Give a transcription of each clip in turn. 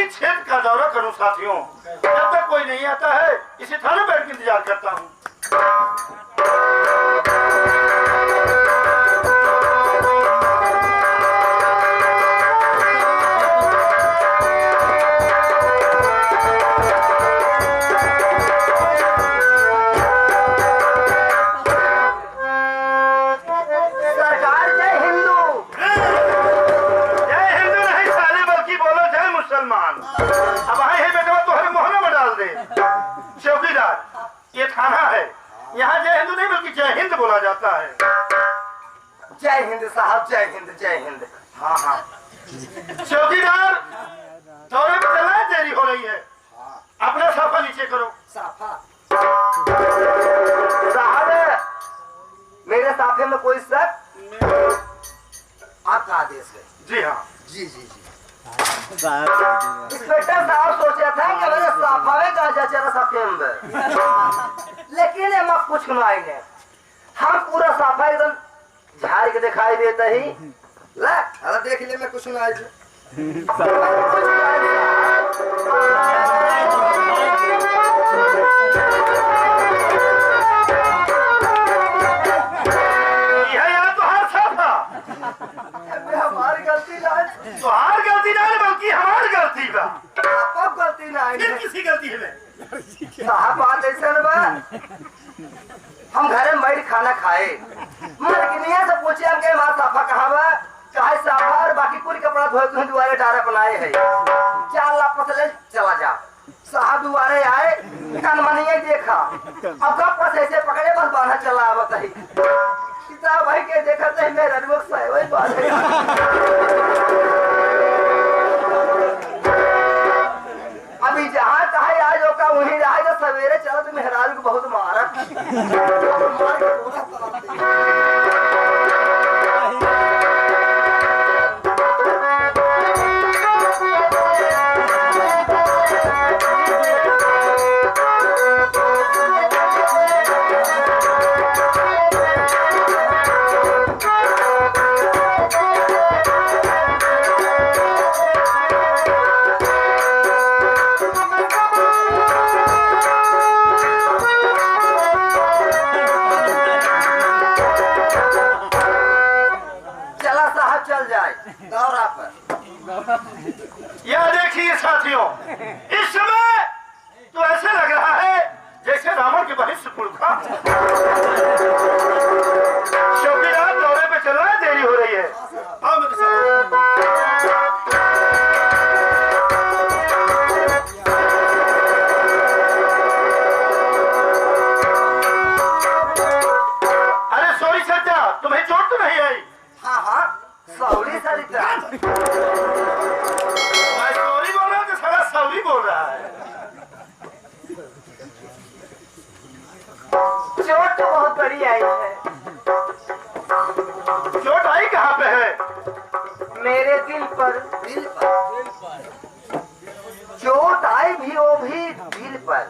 ही क्षेत्र का दौरा करूं साथियों। जब तक कोई नहीं आता है इसी थाने बैठ के इंतजार करता हूं। बोला जाता है। जय हिंद साहब, जय हिंद, जय हिंद। हाँ हाँ चौकीदार, दौरे में चलना है, देरी हो रही है। अपना साफा नीचे करो। साफा साहब, मेरे साफे में कोई शक? आपका आदेश है। जी हाँ। जी जी जी। इंस्पेक्टर साहब सोचा था कि मेरे साफा में कहा जा चला साफे में, लेकिन ये मत कुछ नहीं, हम पूरा साफा एकदम झाड़ के दिखाई देता ही। ले अरे देख ले, मैं कुछ सुनाई दे। हमारी गलती नहीं, तुम्हारी गलती नहीं बल्कि हमारी गलती का। अब गलती नहीं, फिर किसी गलती है। साहब बात ऐसा न, हम घरे में बैठ खाना खाए, मलकिनिया से पूछे हम के मां साफा कहाँ बा, चाहे साफा और बाकी पूरी कपड़ा धोए के दुआरे डारा बनाए है, क्या अल्लाह पसले चला जा। साहब दुआरे आए, कनमनिया देखा, अब कब ऐसे पकड़े बस बांधा चला आवत है। किताब भाई के देखा तो मेरा रुख है वही बात है। अभी जहाँ चाहे आज होगा वहीं रहा, जो सवेरे चला तो मेहराज को बहुत मारा। चल जाए दौरा पर। यह देखिए साथियों, इस समय तो ऐसे लग रहा है जैसे रावण के बहिष्ठपुर था। चौकीदार दौरे पे चल रहा है, देरी हो रही है। आओ मेरे साथ। अरे सॉरी चाचा, तुम्हें चोट तो नहीं आई? हाँ हाँ सौरी सारी मैं सॉरी बोल रहा हूँ कि सारा सौरी बोल रहा है। चोट तो बहुत बड़ी आई है। चोट आई कहाँ पे है? मेरे दिल पर। दिल पर चोट आई भी, वो भी दिल पर।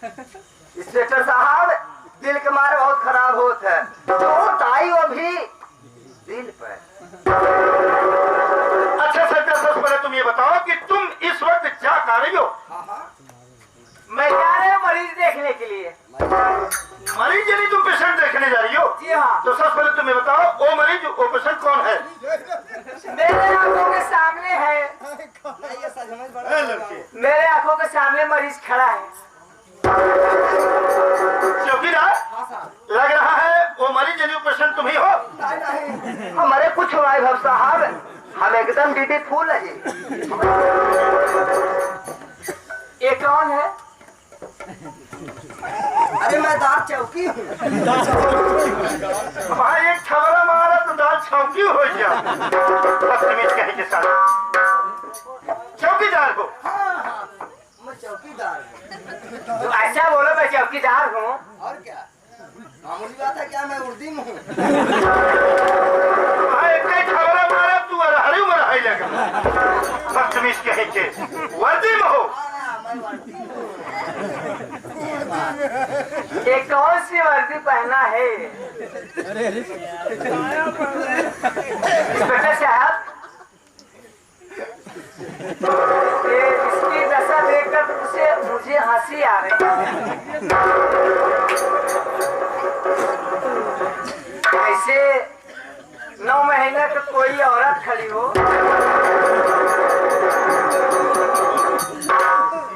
इंस्पेक्टर साहब, दिल के मारे बहुत खराब होता है। चोट आई वो भी दिल पर। अच्छा सर, सबसे पहले तुम ये बताओ कि तुम इस वक्त क्या कर रही हो? मैं जा रही हूँ मरीज देखने के लिए। मरीज यानी तुम पेशेंट देखने जा रही हो? जी हाँ। तो सबसे पहले तुम ये बताओ, वो मरीज वो पेशेंट कौन है? मेरे आंखों के सामने है। मेरे आंखों के सामने मरीज खड़ा है। चौकीदार, लग रहा है वो मरीज यानी पेशेंट तुम ही हो? हमारे कुछ भाई भव साहब, हम एकदम डीडी फूल है। ये कौन है? अरे मैं दार चौकी हूँ। वहाँ एक छवरा मारा तो दाल चौकी हो गया। बदतमीज कहीं के साथ। चौकीदार हो? हाँ, मैं चौकीदार हूँ। तो ऐसा बोलो मैं चौकीदार हूँ। और क्या मामूली बात है क्या, मैं उर्दी में हूँ। एक छवरा मारा तू हरी उम्र हाई लगा। बदतमीज कहीं के वर्दी में हो। ये कौन सी वर्दी पहना है? इंस्पेक्टर साहब, ये इसकी दशा देखकर उसे मुझे हंसी आ रही ऐसे 9 महीने का कोई औरत खड़ी हो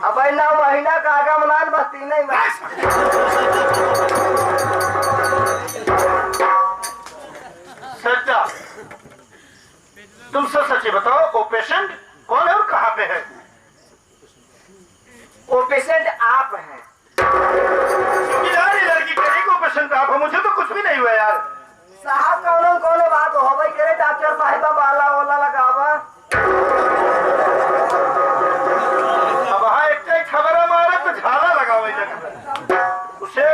अब 9 महीना का आगमनान बस 3 ही महीना सच्चा तुम सब सच्ची बताओ वो पेशेंट कौन है और कहाँ पे है? वो पेशेंट आप हैं। यार ये लड़की कह रही को पेशेंट आप हो, मुझे तो कुछ भी नहीं हुआ यार। साहब कौन बात हो भाई करे डॉक्टर साहिबा बाला ओला लगावा अब हाँ एक खबर मारे तो झाला लगा हुआ जगह उसे